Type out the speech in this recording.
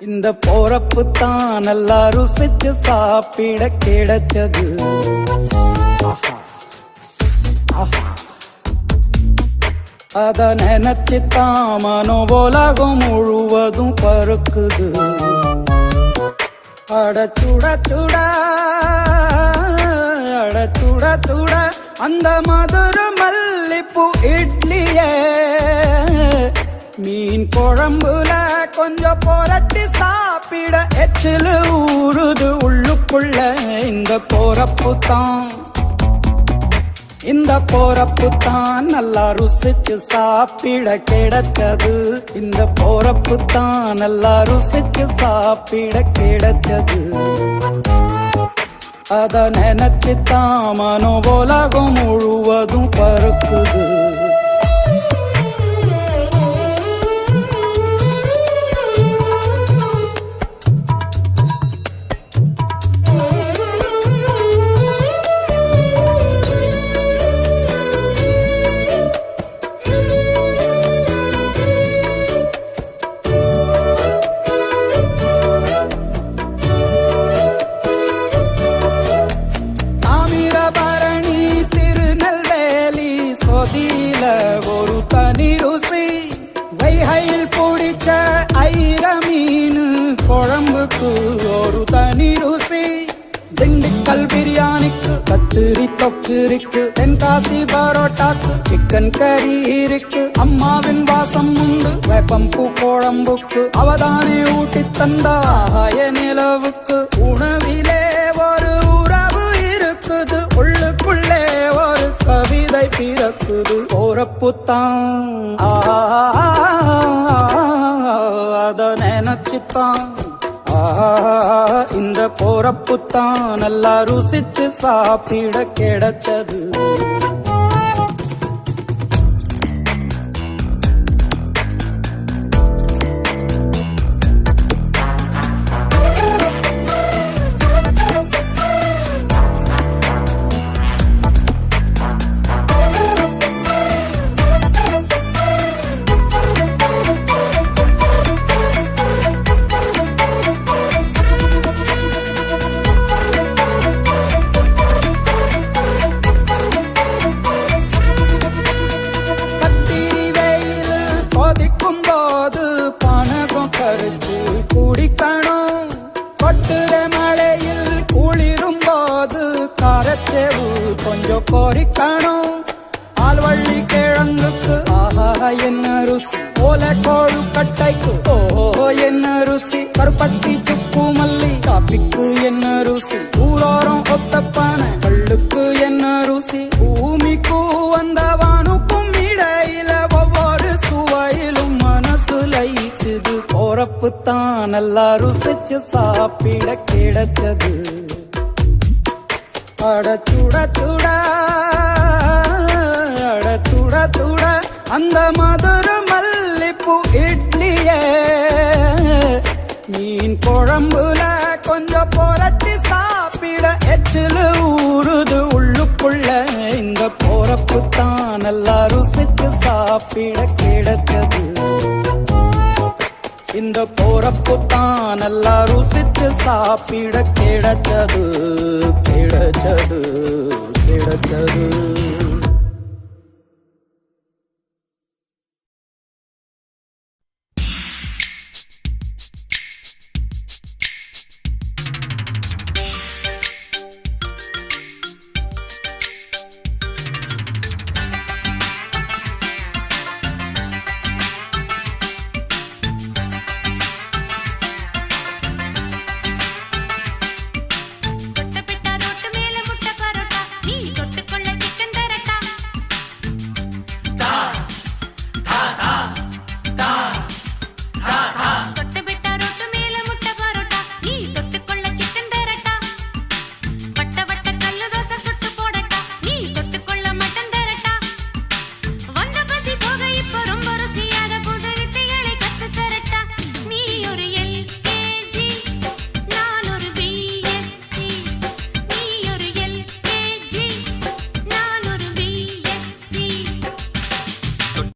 இந்த போறப்பு தான் நல்லா ருசிச்சு சாப்பிட கிடைச்சது. அத நினைச்சுத்தான் மனோ உலகம் முழுவதும் பருக்குது. அட சுட சுட அட சுட சுட அந்த மதுரை மல்லிப்பூ இட்லியே மீன் குழம்புல கொஞ்சம் புரட்டி சாப்பிட எச்சிலு ஊறுது உள்ளுக்குள்ள. இந்த போறப்பு தான் நல்லா ருசிச்சு சாப்பிட கிடைச்சது. இந்த போறப்பு தான் நல்லா ருசிச்சு சாப்பிட கிடைச்சது. அத நினைச்சுத்தான் மனோ உலகம் முழுவதும் பருக்குது. ஒரு தனி ருசி வைகையில் பிடிச்ச ஐர மீன் குழம்புக்கு ஒரு தனி ருசி. திண்டுக்கல் பிரியாணிக்கு கத்திரி தொக்கு இருக்கு. தென்காசி பரோட்டாக்கு சிக்கன் கறி இருக்கு. அம்மாவின் வாசம் உண்டு வேப்பம்பூ குழம்புக்கு. அவதானே ஊட்டி தந்தாய நிலவுக்கு. உணவிலே ஒரு உறவு இருக்குது. உள்ளுக்குள்ளே ஒரு கவிதை பிறக்குது. போறப்பு தான் அத நினைச்சுத்தான் இந்த போறப்பு தான் நல்லா ருசிச்சு சாப்பிட கிடைச்சது. கரைச்சு குடிக்கணும். கொட்டுற மழையில் குளிரும் போது கரைச்சேவு கொஞ்சம் கொறிக்கணும். ஆல்வள்ளி கிழங்குக்கு ஆஹா என்ன ருசி. ஓலை கோழு கட்டைக்கு ஓஹோ என்ன ருசி. கருப்பட்டி சுப்பு மல்லி காப்பிக்கு என்ன ருசி. ஊரோரம் ஒத்தப்பான கல்லுக்கு என்ன ருசி. பூமிக்கு வந்தவானுக்கும் இடையில ஒவ்வொரு சுவையிலும் மனசு லயிச்சுது. போறப்பு தான் நல்லா ருசிச்சு சாப்பிட கிடைச்சது. அட சுட சுட அட சுட சுட அந்த மதுரை மல்லிப்பூ இட்லியே மீன் குழம்புல கொஞ்சம் புரட்டி சாப்பிட எச்சிலு ஊறுது உள்ளுக்குள்ள. இந்த போறப்பு தான் நல்லா ருசிச்சு சாப்பிட கிடைச்சது. இந்த போறப்பு தான் நல்லா ருசிச்சு சாப்பிட கிடைச்சது.